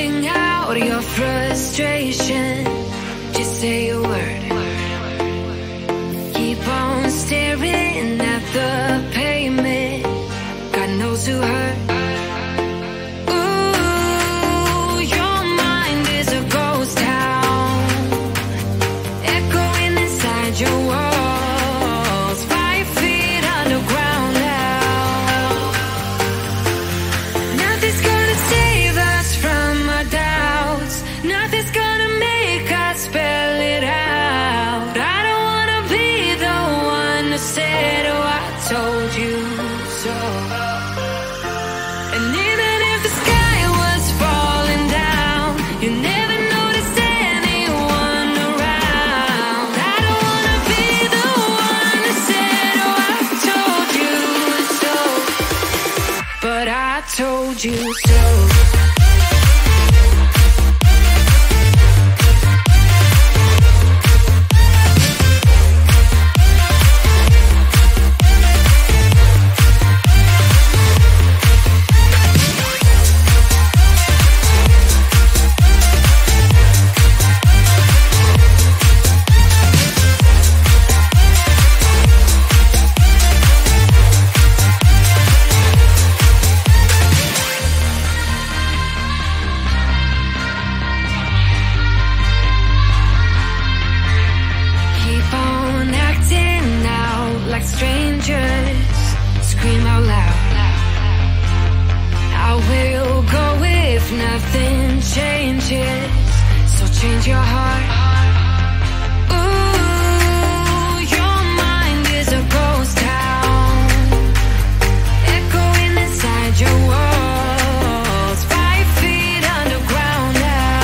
Sing out your frustration. Just say a word. Keep on staring at the pavement. God knows who hurt. Ooh, your mind is a ghost town, echoing inside your walls, 5 feet underground now. Nothing's gonna save us from our doubts. Nothing's gonna make us spell it out. I don't wanna be the one who said, oh, I told you so. And even if the sky was falling down, you never noticed anyone around. I don't wanna be the one who said, oh, I told you so. But I told you so. Keep on acting out like strangers. Scream out loud. I will go if nothing changes. So change your heart. Ooh, your mind is a ghost town, echoing inside your walls, 5 feet underground now.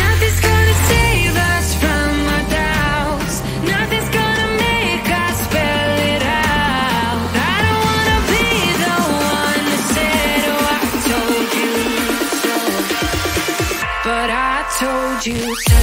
Nothing's gonna save us from our doubts. Nothing's gonna make us spell it out. I don't wanna be the one that said, oh, I told you so. But I told you so.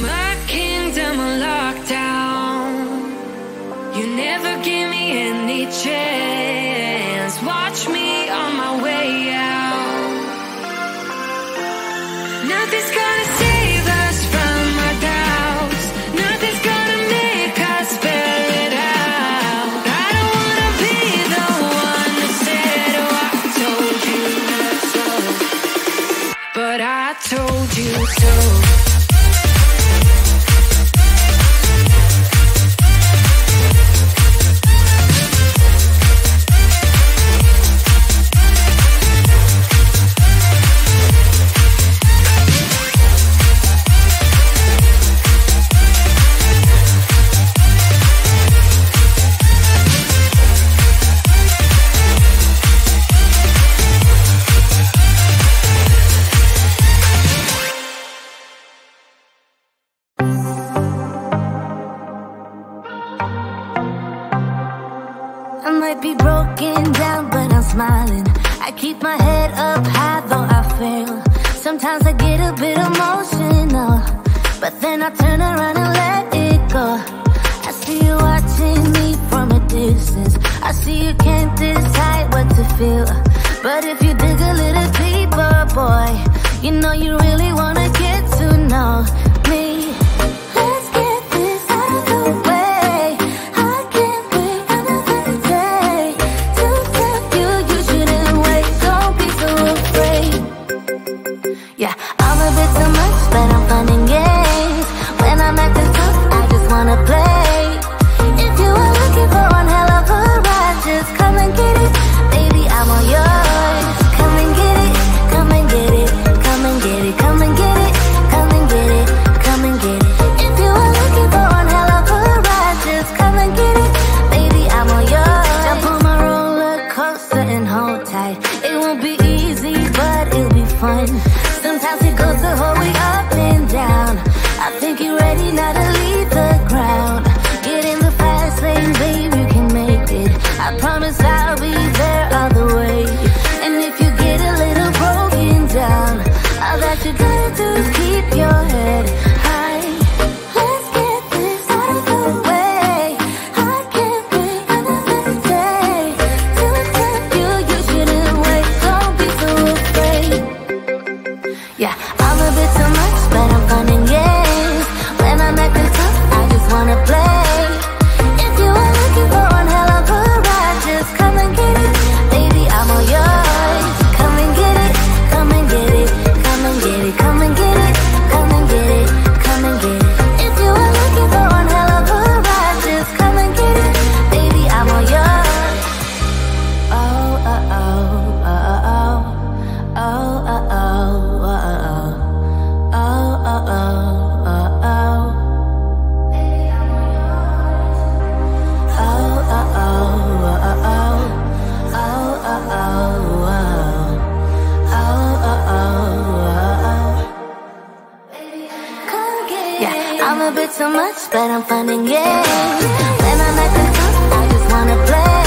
My kingdom on lockdown. You never give me any chance. Watch me on my way out. Nothing's gonna save us from our doubts. Nothing's gonna make us spell it out. I don't wanna be the one that said, oh, I told you so. But I told you so. I might be broken down, but I'm smiling. I keep my head up high, though I fail. Sometimes I get a bit emotional, but then I turn around and let it go. I see you watching me from a distance. I see you can't decide what to feel. But if you dig a little deeper, boy, you know you really wanna get to know me. Let's get this out of the way. I can't wait another day to tell you you shouldn't wait. Don't be so afraid. Yeah, I'm a bit too much, but I'm fun and games. When I'm at the top, I just wanna play. If you are looking for one hell of a ride, just come and get it. Baby, I'm all yours. Come and get it, come and get it, come and get it, come so much that I'm finding games. When I'm acting tough, I just wanna play.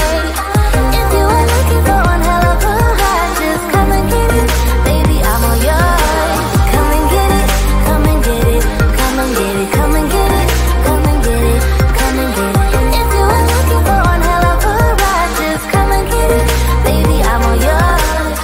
If you are looking for one hell of a ride, just come and get it, baby, I'm all yours. Come and get it, come and get it, come and get it, come and get it, come and get it, come and get it. If you are looking for one hell of a ride, just come and get it, baby, I'm all yours.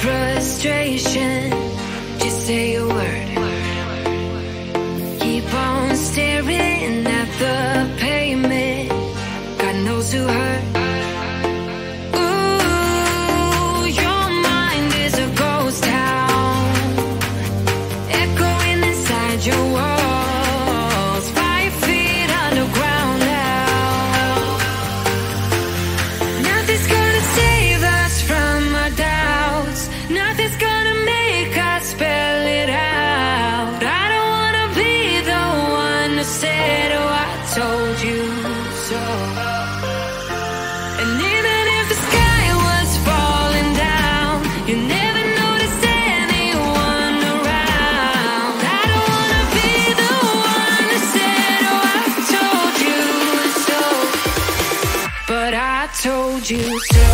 frustration. Just say a word. Keep on staring at the pavement. God knows who hurt. Ooh, your mind is a ghost town, echoing inside your walls. 5 feet underground now. Nothing's gonna save us from our doubts. Nothing's gonna make us spell it out. I don't wanna be the one who said, oh, I told you so. And even if the sky was falling down, you never noticed anyone around. I don't wanna be the one who said, oh, I told you so. But I told you so.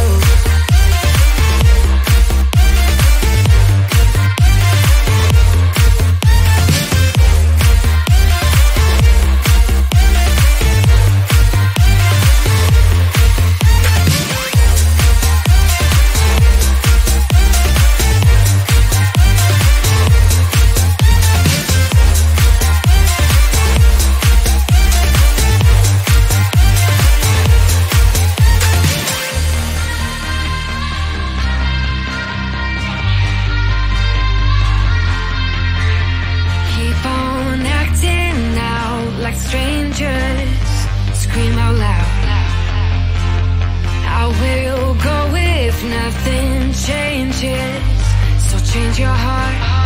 your heart.